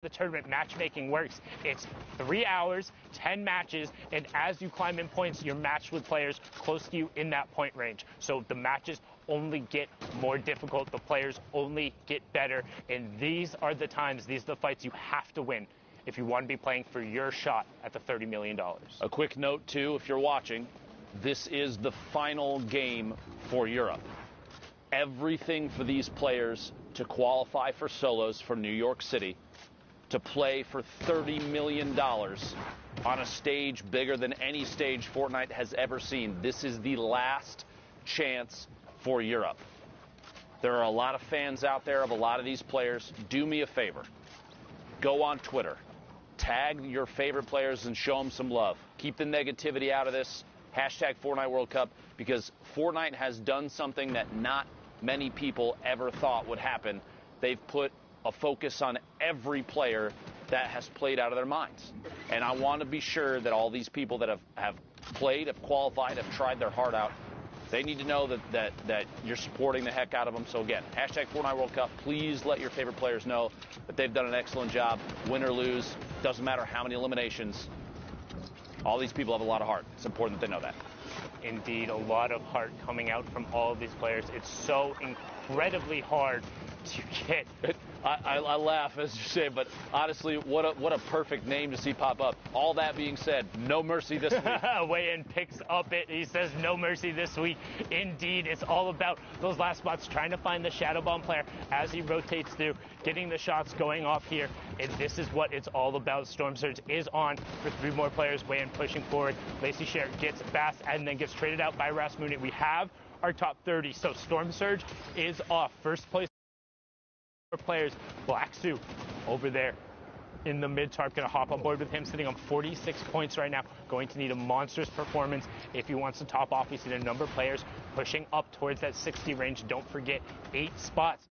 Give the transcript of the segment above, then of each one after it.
The tournament matchmaking works. It's 3 hours, 10 matches, and as you climb in points, you're matched with players close to you in that point range. So the matches only get more difficult, the players only get better, and these are the times, these are the fights you have to win if you want to be playing for your shot at the $30 million. A quick note, too, if you're watching, this is the final game for Europe. Everything for these players to qualify for solos for New York City, to play for $30 million on a stage bigger than any stage Fortnite has ever seen. This is the last chance for Europe. There are a lot of fans out there of a lot of these players. Do me a favor. Go on Twitter. Tag your favorite players and show them some love. Keep the negativity out of this. Hashtag Fortnite World Cup, because Fortnite has done something that not many people ever thought would happen. They've put a focus on every player that has played out of their minds. And I want to be sure that all these people that have played, have qualified, have tried their heart out, they need to know that you're supporting the heck out of them. So again, hashtag Fortnite World Cup. Please let your favorite players know that they've done an excellent job. Win or lose, doesn't matter how many eliminations. All these people have a lot of heart. It's important that they know that. Indeed, a lot of heart coming out from all of these players. It's so incredibly hard to get. I laugh as you say, but honestly, what a perfect name to see pop up. All that being said, no mercy this week. Weigh-in picks up it. He says no mercy this week. Indeed, it's all about those last spots, trying to find the Shadow Bomb player as he rotates through, getting the shots going off here. And this is what it's all about. Storm Surge is on for 3 more players. Weigh-in pushing forward. Lacey Sher gets Bass and then gets traded out by Rasmussen. We have our top 30. So Storm Surge is off. First place players, Blacksu over there in the mid-tarp, going to hop on board with him, sitting on 46 points right now, going to need a monstrous performance if he wants to top off. We see the number of players pushing up towards that 60 range. Don't forget, 8 spots.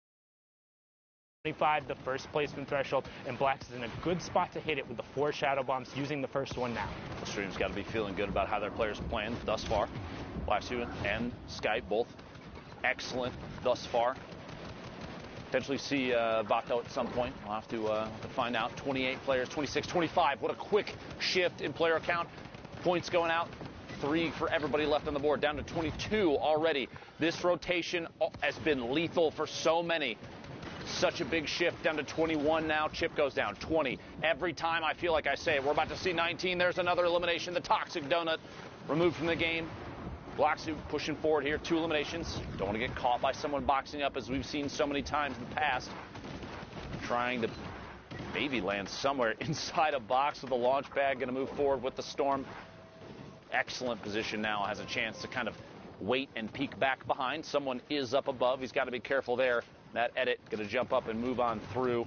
25, the first placement threshold, and Blacks is in a good spot to hit it with the 4 Shadow Bombs, using the first one now. The stream's got to be feeling good about how their players are playing thus far. Blacksu and Skype both excellent thus far. Potentially see Vato at some point. We'll have to find out. 28 players, 26, 25. What a quick shift in player count. Points going out. 3 for everybody left on the board. Down to 22 already. This rotation has been lethal for so many. Such a big shift. Down to 21 now. Chip goes down. 20. Every time I feel like I say it, we're about to see 19. There's another elimination. The Toxic Donut removed from the game. Blacksu pushing forward here, 2 eliminations. Don't want to get caught by someone boxing up, as we've seen so many times in the past. Trying to maybe land somewhere inside a box with a launch pad. Going to move forward with the Storm. Excellent position now. Has a chance to kind of wait and peek back behind. Someone is up above. He's got to be careful there. That edit going to jump up and move on through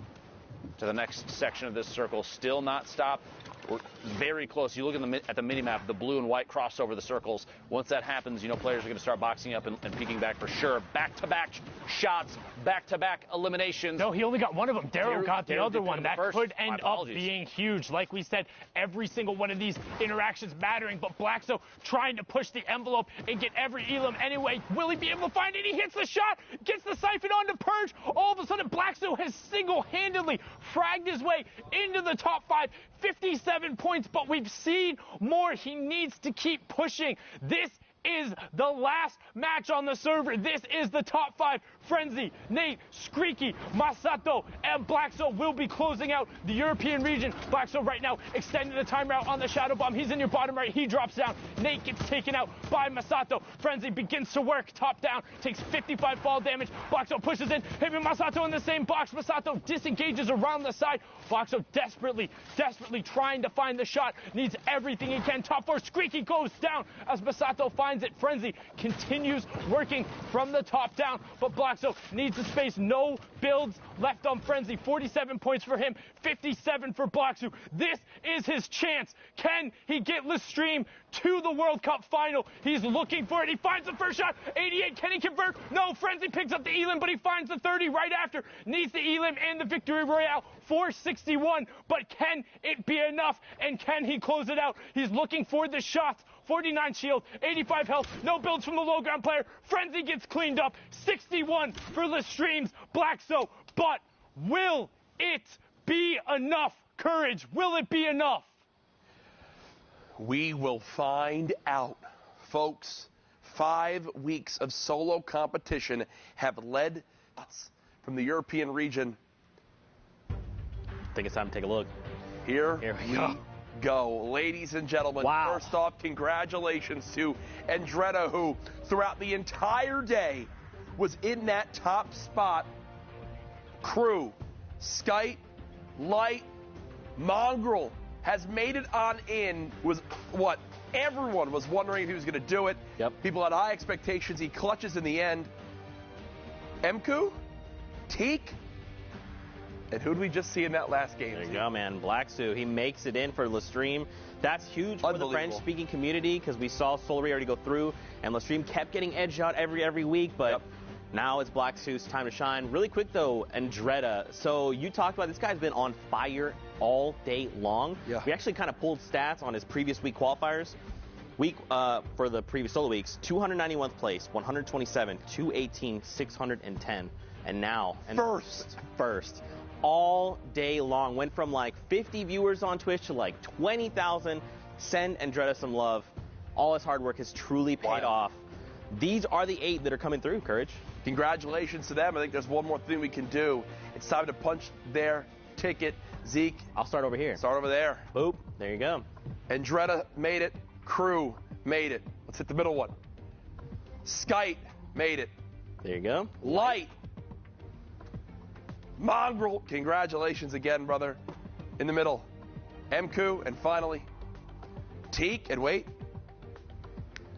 to the next section of this circle. Still not stopped. We're very close. You look at the mini-map, the blue and white cross over the circles. Once that happens, you know players are going to start boxing up and peeking back for sure. Back-to-back shots, back-to-back eliminations. No, he only got one of them. Daryl got the other one. That could end up apologies. being huge. Like we said, every single one of these interactions mattering, but Blackso trying to push the envelope and get every elim anyway. Will he be able to find it? He hits the shot, gets the siphon onto Purge. All of a sudden, Blackso has single-handedly fragged his way into the top 5. 57 points, but we've seen more. He needs to keep pushing. This is the last match on the server. This is the top 5. Frenzy, Nate, Screeky, Masato, and Blackso will be closing out the European region. Blackso right now extending the timeout on the Shadow Bomb. He's in your bottom right. He drops down. Nate gets taken out by Masato. Frenzy begins to work. Top down. Takes 55 fall damage. Blackso pushes in. Him and Masato in the same box. Masato disengages around the side. Blackso desperately trying to find the shot. Needs everything he can. Top 4. Screeky goes down as Masato finds it. Frenzy continues working from the top down, but Blackso needs the space. No builds left on Frenzy. 47 points for him, 57 for Blackso. This is his chance. Can he get Lestream to the World Cup final? He's looking for it. He finds the first shot. 88. Can he convert? No. Frenzy picks up the elim, but he finds the 30 right after. Needs the elim and the victory royale. 461. But can it be enough? And can he close it out? He's looking for the shots. 49 shield, 85 health, no builds from the low ground player. Frenzy gets cleaned up. 61 for Lestream's Blackso. But will it be enough? Courage, will it be enough? We will find out, folks. 5 weeks of solo competition have led us from the European region. I think it's time to take a look. Here we go. Ladies and gentlemen, wow. First off, congratulations to Andretta, who throughout the entire day was in that top spot. Crew, Skype, Light, Mongrel has made it on in. Was what everyone was wondering if he was going to do it. Yep. People had high expectations. He clutches in the end. Emku, Teak, and who did we just see in that last game? There you go, man. Blacksu, he makes it in for Lestream. That's huge for the French-speaking community because we saw Solary already go through, and Lestream kept getting edged out every week, but now it's Blacksu's time to shine. Really quick, though, Andretta. So you talked about this guy's been on fire all day long. Yeah. We actually kind of pulled stats on his previous week qualifiers. For the previous solo weeks, 291th place, 127, 218, 610, and now first. All day long. Went from like 50 viewers on Twitch to like 20,000. Send Andretta some love. All his hard work has truly paid off. These are the 8 that are coming through, Courage. Congratulations to them. I think there's one more thing we can do. It's time to punch their ticket. Zeke. I'll start over here. Start over there. Boop. There you go. Andretta made it. Crew made it. Let's hit the middle one. Skype made it. There you go. Light. Mongrel. Congratulations again, brother. In the middle. Emku. And finally, Teak. And wait.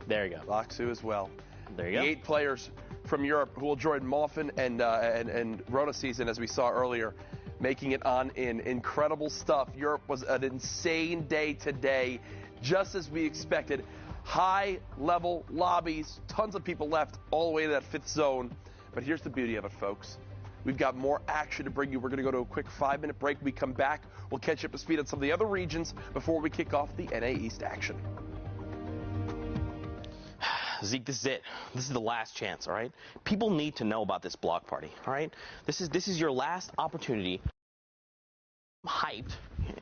There you go. Blacksu as well. There you go. The 8 players from Europe who will join Moffin and Rona season, as we saw earlier, making it on in. Incredible stuff. Europe was an insane day today, just as we expected. High-level lobbies, tons of people left all the way to that 5th zone. But here's the beauty of it, folks. We've got more action to bring you. We're going to go to a quick 5-minute break. When we come back, we'll catch you up to speed on some of the other regions before we kick off the NA East action. Zeke, this is it. This is the last chance, all right? People need to know about this block party, all right? This is your last opportunity. I'm hyped.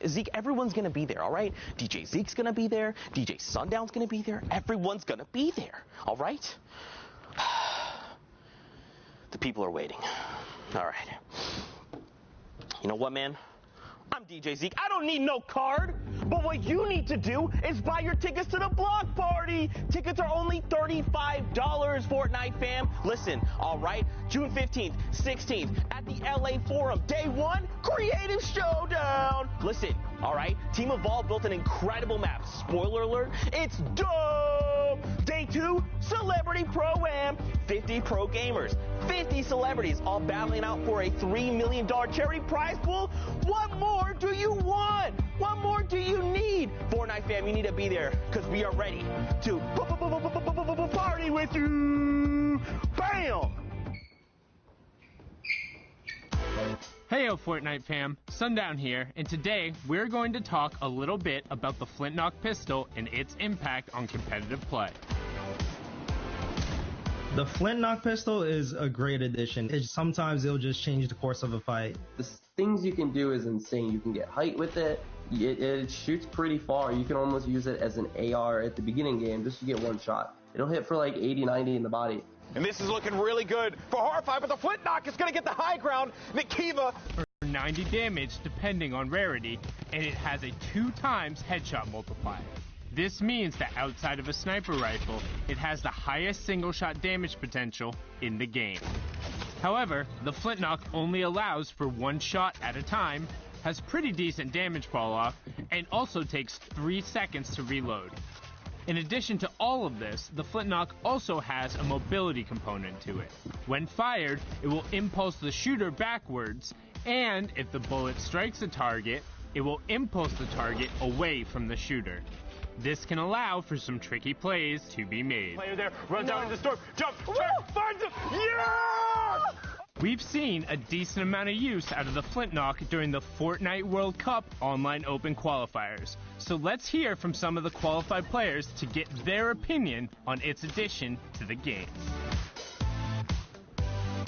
Zeke, everyone's going to be there, all right? DJ Zeke's going to be there. DJ Sundown's going to be there. Everyone's going to be there, all right? The people are waiting. All right. You know what, man? I'm DJ Zeke. I don't need no card. But what you need to do is buy your tickets to the block party. Tickets are only $35, Fortnite fam. Listen, all right, June 15th, 16th at the LA Forum. Day 1, Creative Showdown. Listen, all right, Team Evolve built an incredible map. Spoiler alert, it's dope. Day 2, Celebrity Pro-Am. 50 pro gamers, 50 celebrities, all battling out for a $3 million charity prize pool. What more do you want? What more do you need? Fortnite fam, you need to be there because we are ready to party with you. Bam! Heyo Fortnite fam, Sundown here, and today we're going to talk a little bit about the Flintlock pistol and its impact on competitive play. The Flintlock pistol is a great addition. Sometimes it'll just change the course of a fight. The things you can do is insane. You can get height with it. It shoots pretty far. You can almost use it as an AR at the beginning game just to get one shot. It'll hit for like 80, 90 in the body. And this is looking really good for Horrify, but the Flintlock is going to get the high ground. Nikiva. For 90 damage depending on rarity, and it has a 2x headshot multiplier. This means that outside of a sniper rifle, it has the highest single shot damage potential in the game. However, the Flintlock only allows for 1 shot at a time, has pretty decent damage fall off, and also takes 3 seconds to reload. In addition to all of this, the Flintlock also has a mobility component to it. When fired, it will impulse the shooter backwards, and if the bullet strikes a target, it will impulse the target away from the shooter. This can allow for some tricky plays to be made. Player there, runs out in the storm, jump, finds him, yes! We've seen a decent amount of use out of the Flintlock during the Fortnite World Cup online open qualifiers. So let's hear from some of the qualified players to get their opinion on its addition to the game.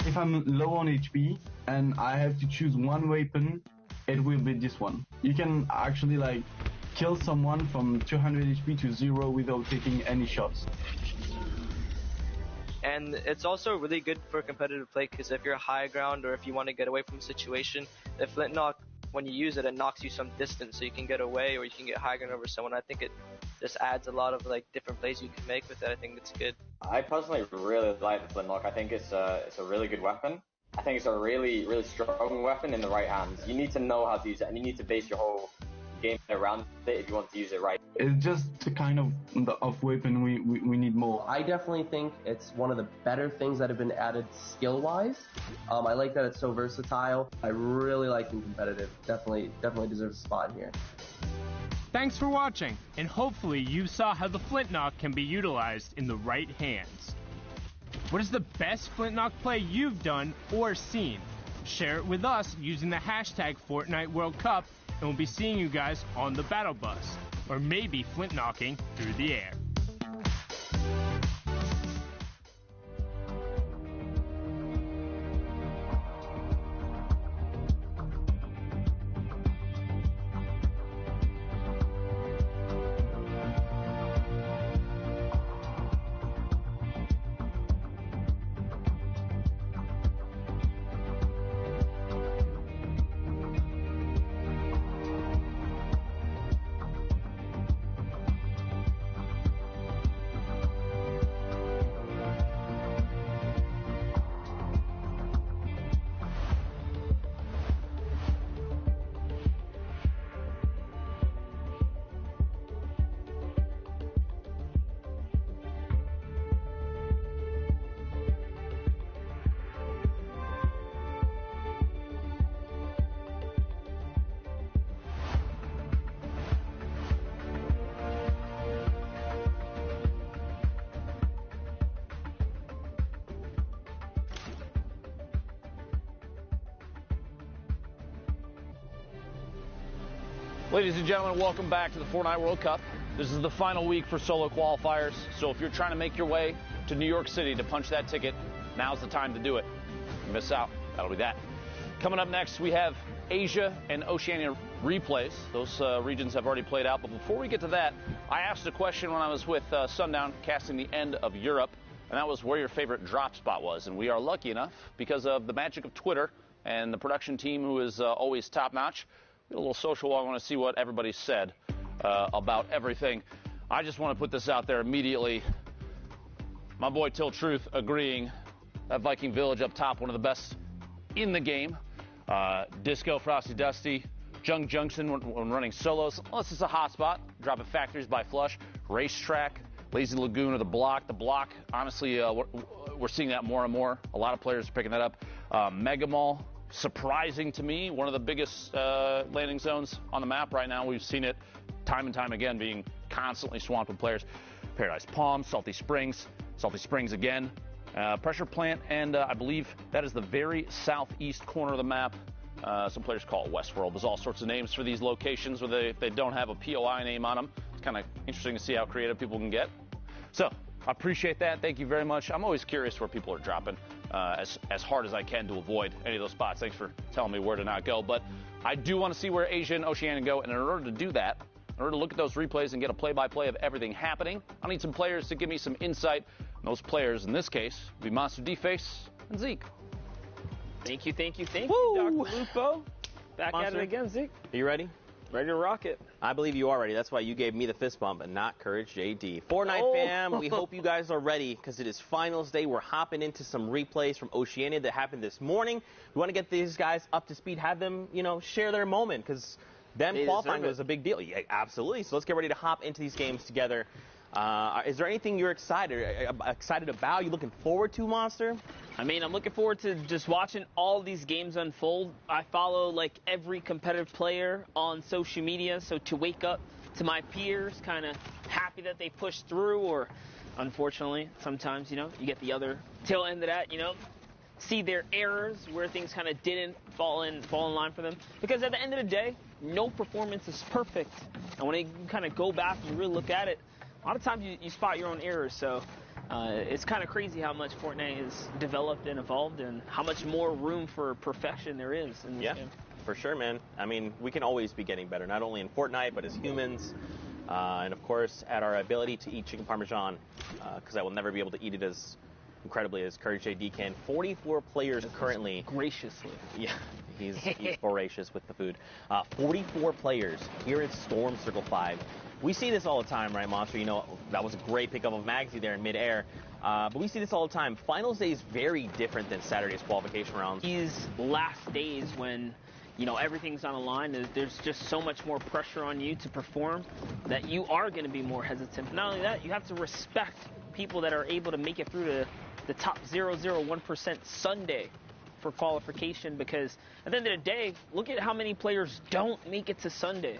If I'm low on HP and I have to choose one weapon it will be this one. You can actually like kill someone from 200 HP to 0 without taking any shots. And it's also really good for competitive play because if you're high ground or if you want to get away from a situation, the Flintlock, when you use it, it knocks you some distance so you can get away or you can get high ground over someone. I think it just adds a lot of like different plays you can make with it. I think it's good. I personally really like the Flintlock. I think it's a really good weapon. I think it's a really, really strong weapon in the right hands. You need to know how to use it, and you need to base your whole game around it if you want to use it right. It's just the kind of weapon we need more. I definitely think it's one of the better things that have been added skill-wise. I like that it's so versatile. I really like it competitive. Definitely deserves a spot here. Thanks for watching, and hopefully you saw how the Flintlock can be utilized in the right hands. What is the best Flintlock play you've done or seen? Share it with us using the hashtag Fortnite World Cup, and we'll be seeing you guys on the battle bus, or maybe Flintlocking through the air. Ladies and gentlemen, welcome back to the Fortnite World Cup. This is the final week for solo qualifiers, so if you're trying to make your way to New York City to punch that ticket, now's the time to do it. If you miss out, that'll be that. Coming up next, we have Asia and Oceania replays. Those regions have already played out, but before we get to that, I asked a question when I was with Sundown casting the end of Europe, and that was where your favorite drop spot was. And we are lucky enough, because of the magic of Twitter and the production team who is always top-notch, a little social. I want to see what everybody said about everything. I just want to put this out there immediately. My boy Till Truth agreeing that Viking Village up top, one of the best in the game. Disco, Frosty Dusty, Jung Junction when running solos. Well, this is a hot spot. Dropping Factories by Flush. Racetrack, Lazy Lagoon or the Block. The Block, honestly, we're seeing that more and more. A lot of players are picking that up. Mega Mall. Surprising to me, one of the biggest landing zones on the map right now. We've seen it time and time again being constantly swamped with players. Paradise Palm, Salty Springs again, Pressure Plant, and I believe that is the very southeast corner of the map. Some players call it Westworld. There's all sorts of names for these locations where they don't have a POI name on them. It's kind of interesting to see how creative people can get. So I appreciate that. Thank you very much. I'm always curious where people are dropping. As hard as I can to avoid any of those spots. Thanks for telling me where to not go. But I do want to see where Asia and Oceania go. And in order to do that, in order to look at those replays and get a play-by-play of everything happening, I need some players to give me some insight. And those players, in this case, will be Monster D-Face and Zeke. Thank you, Dr. Lupo. Back Monster, at it again, Zeke. Are you ready? Ready to rock it. I believe you are ready. That's why you gave me the fist bump and not Courage JD. Fortnite fam, we hope you guys are ready because it is finals day. We're hopping into some replays from Oceania that happened this morning. We want to get these guys up to speed, have them, share their moment because them qualifying was a big deal. Yeah, absolutely. So let's get ready to hop into these games together. Is there anything you're excited about? You looking forward to, Monster? I mean, I'm looking forward to just watching all these games unfold. I follow like every competitive player on social media, so to wake up to my peers, kind of happy that they pushed through, or unfortunately, sometimes you get the other tail end of that. See their errors where things kind of didn't fall in line for them. Because at the end of the day, no performance is perfect, and when you kind of go back and really look at it, a lot of times you spot your own errors. So it's kind of crazy how much Fortnite has developed and evolved and how much more room for perfection there is in this game. for sure, man. I mean, we can always be getting better, not only in Fortnite, but as humans. And of course, at our ability to eat chicken parmesan, because I will never be able to eat it as incredibly as Courage JD can. 44 players currently. Graciously. Yeah, he's voracious with the food. 44 players here at Storm Circle 5. We see this all the time, right, Monster? You know, that was a great pickup of Magsy there in midair. But we see this all the time. Finals day is very different than Saturday's qualification rounds. These last days when, you know, everything's on the line, there's just so much more pressure on you to perform that you are going to be more hesitant. But not only that, you have to respect people that are able to make it through to the top 0.01% Sunday for qualification, because at the end of the day, look at how many players don't make it to Sunday.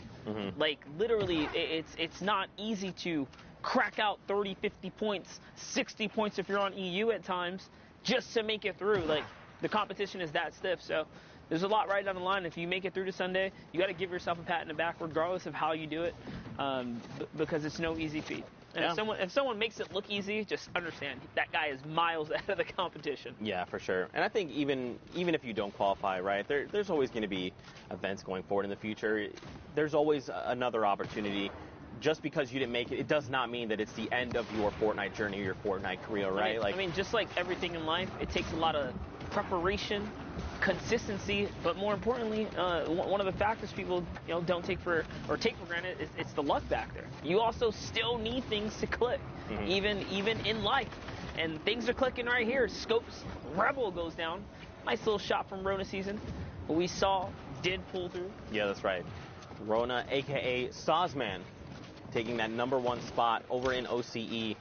Like, literally, it's not easy to crack out 30, 50 points, 60 points if you're on EU at times, just to make it through. Like, the competition is that stiff, so there's a lot right down the line. If you make it through to Sunday, you got to give yourself a pat in the back, regardless of how you do it, because it's no easy feat. And if someone makes it look easy, just understand that guy is miles ahead of the competition. Yeah, for sure. And I think even if you don't qualify, right, there's always going to be events going forward in the future. There's always another opportunity. Just because you didn't make it, it does not mean that it's the end of your Fortnite journey or your Fortnite career, right? I mean, just like everything in life, it takes a lot of preparation, consistency, but more importantly, one of the factors people don't take for granted is it's the luck back there. You also still need things to click, even in life, and things are clicking right here. Scopes Rebel goes down, nice little shot from Rona Season, but we saw did pull through. Yeah, that's right. Rona, aka Sozman, taking that #1 spot over in OCE.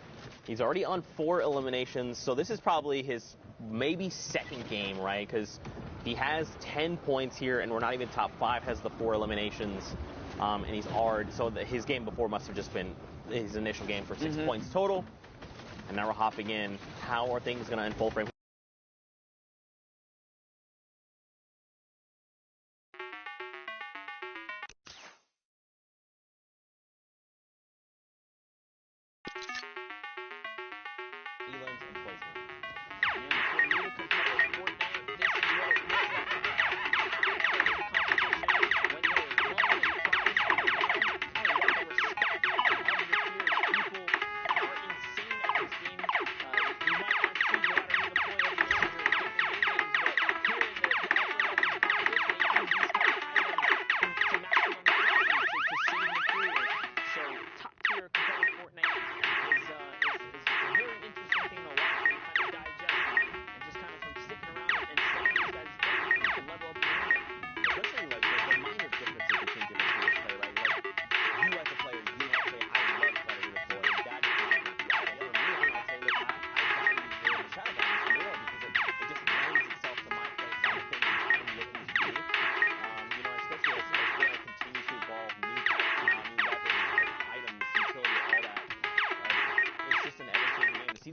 He's already on 4 eliminations, so this is probably his maybe second game, right? Because he has 10 points here, and we're not even top 5, has the 4 eliminations, and he's hard. So his game before must have just been his initial game for 6 points total. And now we're hopping in. How are things going to unfold for him?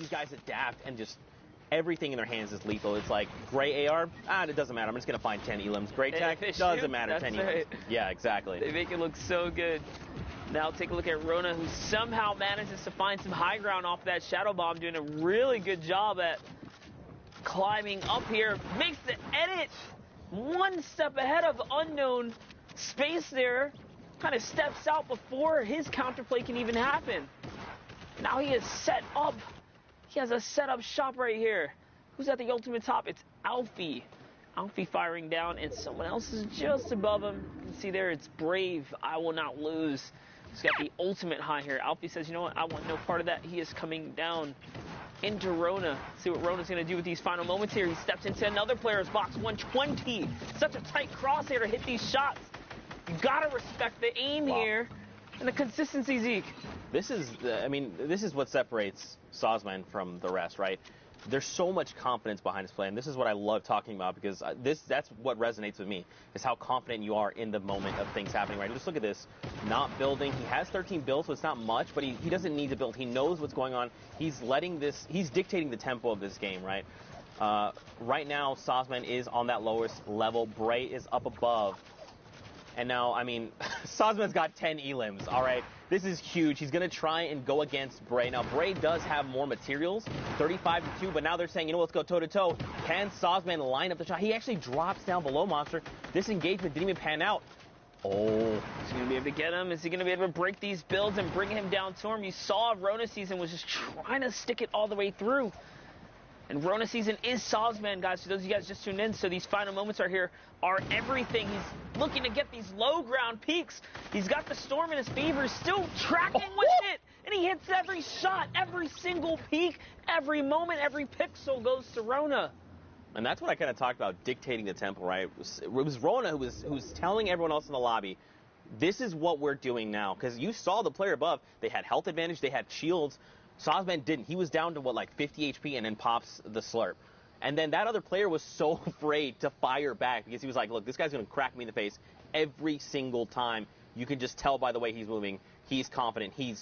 Guys adapt and just everything in their hands is lethal. It's like gray AR, it doesn't matter. I'm just gonna find 10 elims. Gray tech, doesn't matter. 10 elims. Yeah, exactly. They make it look so good. Now take a look at Rona, who somehow manages to find some high ground off that shadow bomb, doing a really good job at climbing up here. Makes the edit one step ahead of Unknown. Space there, kind of steps out before his counterplay can even happen. Now he is set up. He has a setup shop right here. Who's at the ultimate top? It's Alfie. Alfie firing down, and someone else is just above him. You can see there, it's Brave. I will not lose. He's got the ultimate high here. Alfie says, you know what? I want no part of that. He is coming down into Rona. See what Rona's going to do with these final moments here. He steps into another player's box. 120. Such a tight crosshair to hit these shots. You got to respect the aim here and the consistency, Zeke. This is, this is what separates Sozman from the rest, right? There's so much confidence behind his play, and this is what I love talking about, because that's what resonates with me, is how confident you are in the moment of things happening, right? Just look at this. Not building. He has 13 builds, so it's not much, but he doesn't need to build. He knows what's going on. He's dictating the tempo of this game, right? Right now, Sozman is on that lowest level. Bray is up above. And now, I mean, Sosman's got 10 elims, all right? This is huge. He's going to try and go against Bray. Now, Bray does have more materials, 35-2, but now they're saying, you know, let's go toe-to-toe. Can Sosman line up the shot? He actually drops down below Monster. This engagement didn't even pan out. Oh. Is he going to be able to get him? Is he going to be able to break these builds and bring him down to him? You saw Rona Season was just trying to stick it all the way through. And Rona Season is Sosman, guys. For those of you guys just tuned in, so these final moments are here, are everything. He's looking to get these low ground peaks. He's got the Storm in his favor, still tracking with it. And he hits every shot, every single peak, every moment, every pixel goes to Rona. And that's what I kind of talked about, dictating the tempo, right? It was Rona who was telling everyone else in the lobby, this is what we're doing now. Because you saw the player above, they had health advantage, they had shields. Sosman didn't. He was down to, what, like 50 HP and then pops the slurp. And then that other player was so afraid to fire back because he was like, look, this guy's going to crack me in the face every single time. You can just tell by the way he's moving. He's confident. He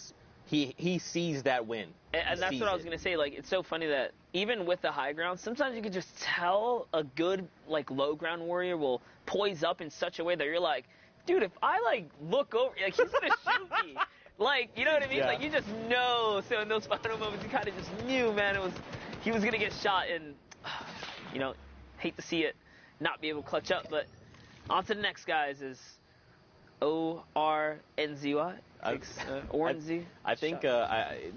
sees that win. And that's what I was going to say. Like, it's so funny that even with the high ground, sometimes you can just tell a good, like, low ground warrior will poise up in such a way that you're like, dude, if I, like, look over, like, he's going to shoot me. Like, you know what I mean? Yeah. Like, you just know. So in those final moments, you kind of just knew, man, he was going to get shot. And, you know, hate to see it not be able to clutch up. But on to the next, guys, is ORNZY. I think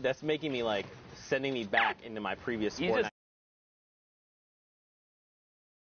that's making me, like, sending me back into my previous sport.